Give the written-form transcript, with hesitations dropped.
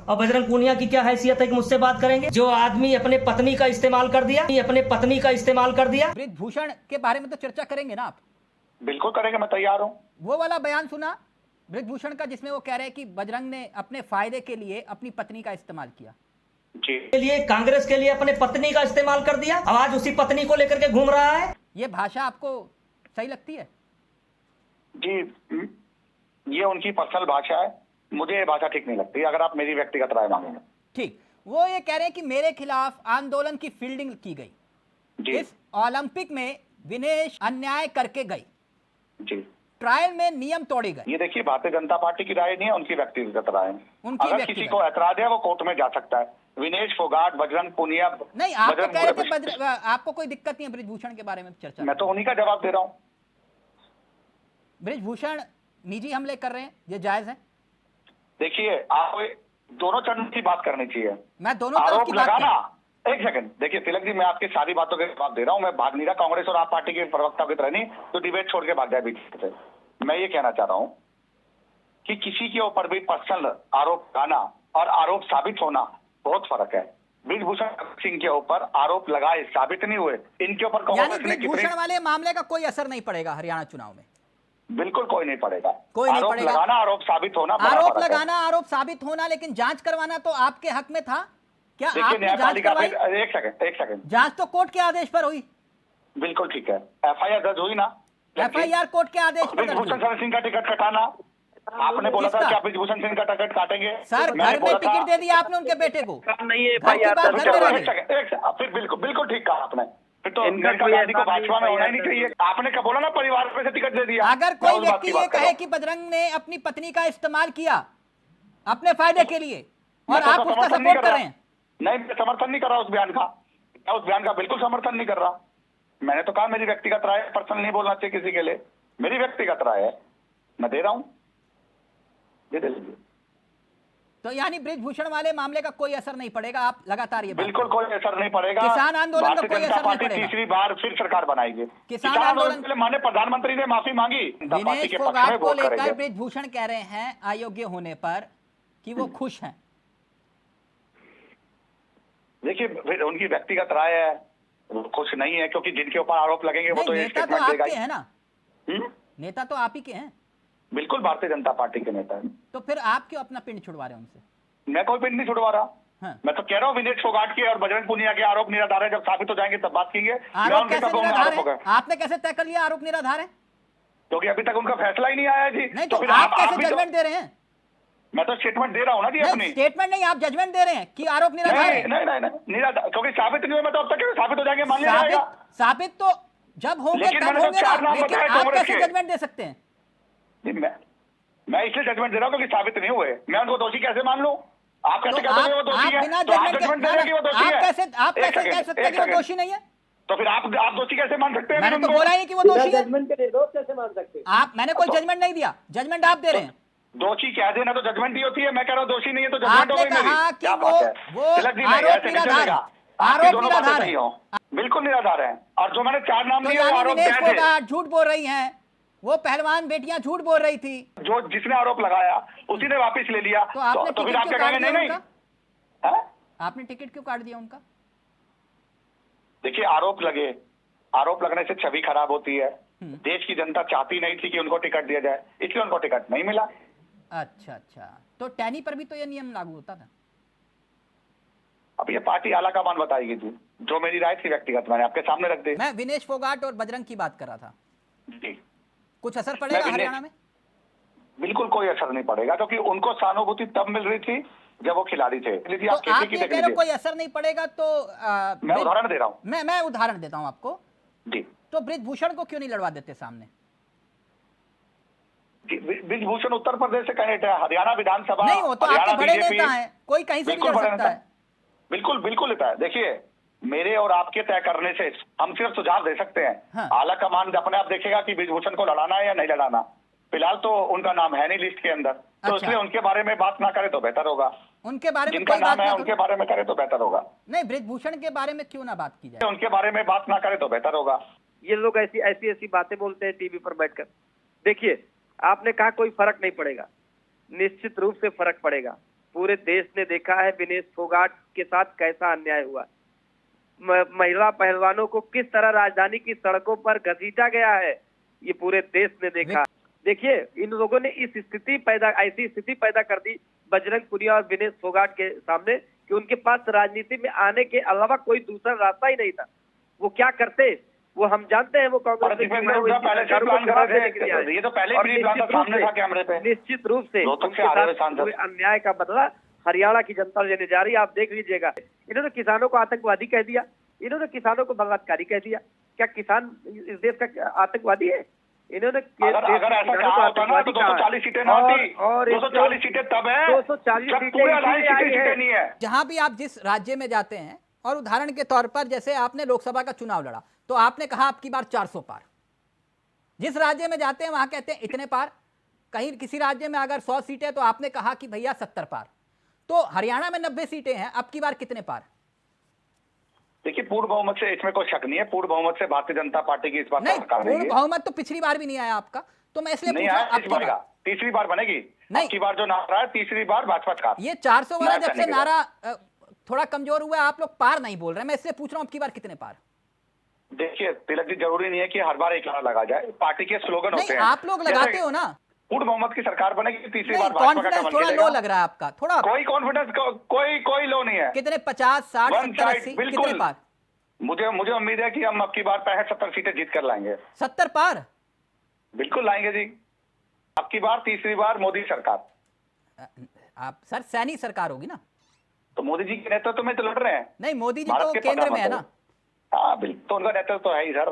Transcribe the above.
और बजरंग पूनिया की क्या हैसियत है कि मुझसे बात करेंगे? जो आदमी अपने पत्नी का इस्तेमाल कर दिया, अपने पत्नी का इस्तेमाल कर दिया। बृजभूषण के बारे में तो चर्चा करेंगे ना आप? बिल्कुल करेंगे, मैं तैयार हूँ। वो वाला बयान सुना बृजभूषण का जिसमें वो कह रहे हैं कि बजरंग ने अपने फायदे के लिए अपनी पत्नी का इस्तेमाल किया, जी, के लिए कांग्रेस के लिए अपने पत्नी का इस्तेमाल कर दिया। अब आज उसी पत्नी को लेकर के घूम रहा है। ये भाषा आपको सही लगती है? जी, ये उनकी पर्सनल भाषा है, मुझे ये भाषा ठीक नहीं लगती, अगर आप मेरी व्यक्तिगत राय मांगेंगे। ठीक, वो ये कह रहे हैं कि मेरे खिलाफ आंदोलन की फील्डिंग की गई, जी इस ओलंपिक में विनेश अन्याय करके गई, जी, ट्रायल में नियम तोड़े गए। ये देखिए, भारतीय जनता पार्टी की राय नहीं है, उनकी व्यक्तिगत राय है। उनकी अगर व्यक्तिगत किसी को ऐतराज है वो कोर्ट में जा सकता है। विनेश फोगाट, बजरंग पूनिया, नहीं, आप तो कह रहे थे बजरंग, आपको कोई दिक्कत नहीं है बृजभूषण के बारे में चर्चा? मैं तो उन्हीं का जवाब दे रहा हूँ। बृजभूषण निजी हमले कर रहे हैं, ये जायज है? देखिए, आपको दोनों चरण की बात करनी चाहिए। मैं दोनों तरफ आरोप की बात लगाना, कर एक सेकंड देखिए तिलक जी, मैं आपकी सारी बातों के जवाब दे रहा हूँ। मैं भाग नहीं रहा, कांग्रेस और आप पार्टी के प्रवक्ता की तरह नहीं तो डिबेट छोड़ के भाग जाए बीच से। मैं ये कहना चाह रहा हूँ कि किसी के ऊपर भी पर्सनल आरोप लगाना और आरोप साबित होना बहुत फर्क है। बृजभूषण सिंह के ऊपर आरोप लगाए, साबित नहीं हुए, इनके ऊपर यानी कांग्रेस ने कितने, बृजभूषण वाले मामले का कोई असर नहीं पड़ेगा हरियाणा चुनाव में? बिल्कुल कोई नहीं पड़ेगा। कोई नहीं आरोप पड़ेगा। लगाना, आरोप साबित होना, बड़ा आरोप फर्क है। लगाना, आरोप साबित होना, लेकिन जांच करवाना तो आपके हक में था। क्या देखिए, आपने जांच न्यायपालिका करवाई? एक सेकंड, जांच तो कोर्ट के आदेश पर हुई। बिल्कुल ठीक है, एफआईआर दर्ज हुई ना। एफआईआर कोर्ट के आदेश पर दर्ज बृजभूषण हुई। सिंह का टिकट कटाना, आपने बोला था किसका? कि आप बृजभूषण सिंह का टिकट काटेंगे। सर, मैंने घर में बोला था- टिकट दे दिया आपने उनके बेटे को। नहीं है घर की बात घर में रह गई। फिर बिल्कुल बिल्कुल ठीक कहा आपने। फिर तो इनका मेनका कोई गांधी को ऐसा नहीं भाजपा में होना ही नहीं FIR चाहिए। आपने क्या बोला ना, परिवार में से टिकट दे दिया। अगर मैं कोई उस बात व्यक्ति की ये बात कर रहा कहे हूं। कि बजरंग ने अपनी पत्नी का इस्तेमाल किया अपने फायदे के लिए मैं और तो आप उसका उसका समर्थन नहीं सपोर्ट कर कर रहा। रहे हैं, नहीं, मैं समर्थन नहीं कर रहा उस बयान का। मैं उस बयान का बिल्कुल समर्थन नहीं कर रहा। मैंने तो कहा मेरी व्यक्तिगत राय, पर्सनल नहीं बोलना चाहिए किसी के लिए। मेरी व्यक्तिगत राय है, मैं दे रहा हूं, दे लीजिए। तो यानी बृजभूषण वाले मामले का कोई असर नहीं पड़ेगा। आप लगातार ये बात बिल्कुल कोई असर नहीं पड़ेगा। किसान आंदोलन का भारतीय कोई जनता असर नहीं पार्टी पड़ेगा। तीसरी बार फिर सरकार बनाएगी। किसान आंदोलन के लिए माननीय प्रधानमंत्री ने माफी मांगी, जनता पार्टी विनेश के पक्ष में फोगाट को वोट लेकर करेंगे। बृजभूषण कह रहे हैं अयोग्य होने पर कि वो खुश हैं। देखिए, फिर उनकी व्यक्तिगत राय है, वो खुश नहीं है, क्योंकि जिनके ऊपर आरोप लगेंगे वो नहीं, तो ये नेता तो स्टेटमेंट देगा आपके ही। हैं ना, नेता तो आप ही के हैं, बिल्कुल भारतीय जनता पार्टी के नेता है। तो फिर आप क्यों अपना पिंड छुड़वा रहे हैं उनसे? मैं कोई पिंड नहीं छुड़वा रहा। हाँ। मैं तो कह रहा हूँ विनेश फोगाट के और बजरंग पूनिया के आरोप निराधार है। जब साबित हो जाएंगे तब बात कीजिए। मैं आरोप उनके कैसे कब कहूंगा निराधार आरोप हो है? गए, आपने कैसे तय कर लिया आरोप निराधार है? क्योंकि अभी तक उनका फैसला ही नहीं आया जी। नहीं, तो फिर आप कैसे भी तो- जजमेंट दे रहे हैं? मैं तो स्टेटमेंट दे रहा हूँ ना जी नहीं, अपनी। स्टेटमेंट नहीं, आप जजमेंट दे रहे हैं कि आरोप निराधार नहीं है। नहीं नहीं नहीं निराधार, क्योंकि साबित नहीं हुआ। मैं तो अब तक साबित हो जाएंगे मान लिया जाएगा। साबित तो जब होंगे लेकिन तब मैंने तो होंगे चार ना, नाम लेकिन बताए आप कांग्रेस कैसे के। जजमेंट दे सकते हैं? नहीं, मैं इसलिए जजमेंट दे रहा हूँ क्योंकि साबित नहीं हुए। मैं उनको दोषी कैसे मान लूं? आप कैसे तो कहते हैं वो दोषी है? बिना तो आप जजमेंट जजमेंट दे रहे हैं कि वो दोषी है? आप कैसे एक कह सेकंड, सकते हैं कि एक वो सेकंड। दोषी नहीं है? तो फिर आप दोषी कैसे मान सकते हैं? मैंने तो उनको? बोला ही कि वो दोषी है। जजमेंट के निर्दोष कैसे मान सकते हैं? आप, मैंने कोई जजमेंट नहीं दिया, जजमेंट आप दे रहे हैं। दोषी कह देना तो जजमेंट ही होती है। मैं कह रहा हूँ दोषी नहीं है तो जजमेंट हो आपने गई मेरी। कहा कि क्या वो बात है? वो तिलक जी, नहीं, आरोप ऐसे नहीं निराधार है, चलेगा। आपकी आरोप दोनों बातें निराधार सही है। हो, बिल्कुल निराधार है। और जो मैंने चार नाम तो लिए वो यानी आरोप विनेश गए थे। फोगाट झूठ बोल रही हैं, वो पहलवान बेटियां झूठ बोल रही थी, जो जिसने आरोप लगाया उसी ने वापस ले लिया। तो आपने तो फिर टिकट आप क्यों क्या काट कहेंगे? दिया नहीं नहीं उनका? हैं? आपने टिकट क्यों काट दिया उनका? देखिए, आरोप लगे, आरोप लगने से छवि खराब होती है। देश की जनता चाहती नहीं थी कि उनको टिकट दिया जाए, इसलिए उनको टिकट नहीं मिला। अच्छा, तो टैनी पर भी तो ये नियम लागू होता था। अब ये पार्टी आलाकमान बताएगी जी। जो मेरी राय थी व्यक्तिगत मैंने आपके सामने रख दी। मैं विनेश फोगाट और बजरंग की बात कर रहा था। जी, कुछ असर पड़ेगा विनेश- हरियाणा में? बिल्कुल कोई असर नहीं पड़ेगा, क्योंकि उनको सहानुभूति तब मिल रही थी जब वो खिलाड़ी थे। लीजिए, आप तो आप खेती की ये देख कह रहे हो लीजिए। कोई असर नहीं पड़ेगा, तो मैं उदाहरण दे रहा हूँ मैं उदाहरण देता हूं आपको। जी। तो बृजभूषण को क्यों नहीं लड़वा देते सामने? बृजभूषण उत्तर प्रदेश से कैंडिडेट है, हरियाणा विधानसभा नहीं, वो तो हरियाणा आपके बड़े बीजेपी, नेता हैं, कोई कहीं से भी बिल्कुल लड़ बड़े सकता नेता। है। बिल्कुल बिल्कुल लेता है। देखिए, मेरे और आपके तय करने से हम सिर्फ सुझाव दे सकते हैं। हाँ। आला कमान अपने आप देखेगा कि बृजभूषण को लड़ाना है या नहीं लड़ाना। फिलहाल तो उनका नाम है नहीं लिस्ट के अंदर, तो अच्छा। इसलिए उनके बारे में बात ना करे तो बेहतर होगा। उनके बारे में जिनका कोई बात नाम है ना उनके करो। बारे में करे तो बेहतर होगा। नहीं, बृजभूषण के बारे में क्यों ना बात की जाए? उनके बारे में बात ना करे तो बेहतर होगा। ये लोग ऐसी ऐसी ऐसी बातें बोलते हैं टीवी पर बैठकर। देखिए, आपने कहा कोई फर्क नहीं पड़ेगा, निश्चित रूप से फर्क पड़ेगा। पूरे देश ने देखा है विनेश फोगाट के साथ कैसा अन्याय हुआ। महिला पहलवानों को किस तरह राजधानी की सड़कों पर घसीटा गया है, ये पूरे देश ने देखा। देखिए, इन लोगों ने ऐसी स्थिति पैदा कर दी बजरंग पुनिया और विनेश फोगाट के सामने कि उनके पास राजनीति में आने के अलावा कोई दूसरा रास्ता ही नहीं था। वो क्या करते वो हम जानते हैं। वो कांग्रेस ये तो पहले ही प्लान था, सामने था कैमरे पे। निश्चित रूप से अन्याय का बदला हरियाणा की जनता लेने जा रही है। आप देख लीजिएगा, इन्होंने किसानों को आतंकवादी कह दिया, इन्होंने किसानों को बलात्कारी कह दिया। क्या किसान इस देश का आतंकवादी है? इन्होंने अगर ऐसा कहा होता ना तो 240 सीटें न होती। और 240 सीटें तब है 240 सीटें नहीं है। जहां भी आप जिस राज्य में जाते हैं, और उदाहरण के तौर पर जैसे आपने लोकसभा का चुनाव लड़ा तो आपने कहा आपकी बार 400 पार। जिस राज्य में जाते हैं वहां कहते हैं इतने पार। कहीं किसी राज्य में अगर 100 सीटें तो आपने कहा कि भैया 70 पार। तो हरियाणा में 90 सीटें हैं, अब की बार कितने पार? देखिए, पूर्ण बहुमत से इसमें कोई शक नहीं है। पूर्ण बहुमत से भारतीय जनता पार्टी की इस बार नहीं, पूर्ण बहुमत तो पिछली बार भी नहीं आया आपका, तो मैं इसलिए पूछ रहा हूं अब की बार। तीसरी बार बनेगी नहीं, की बार जो नारा है तीसरी बार भाजपा का। ये 400 वाला जब से नारा थोड़ा कमजोर हुआ है, आप लोग पार नहीं बोल रहे। मैं इसलिए पूछ रहा हूं अब की बार कितने पार? देखिए तिलक जी, जरूरी नहीं है कि हर बार एक नारा लगा जाए। पार्टी के स्लोगन होते हैं, आप लोग लगाते हो ना। पूर्ण बहुमत की सरकार बनेगी, तीसरी बार कॉन्फिडेंस थोड़ा लो लग रहा है आपका। थोड़ा कोई कॉन्फिडेंस कोई लो नहीं है। कितने 50, 60, 70, 80 कितने पार? मुझे उम्मीद है कि हम अब की बार 65-70 सीटें जीत कर लाएंगे। 70 पार बिल्कुल लाएंगे जी। अब की बार तीसरी बार मोदी सरकार। आप सर सैनी सरकार होगी ना? तो मोदी जी के नेतृत्व में तो लड़ रहे हैं। नहीं, मोदी जी तो केंद्र में है ना। हाँ बिल्कुल, तो उनका नेतृत्व तो है ही सर।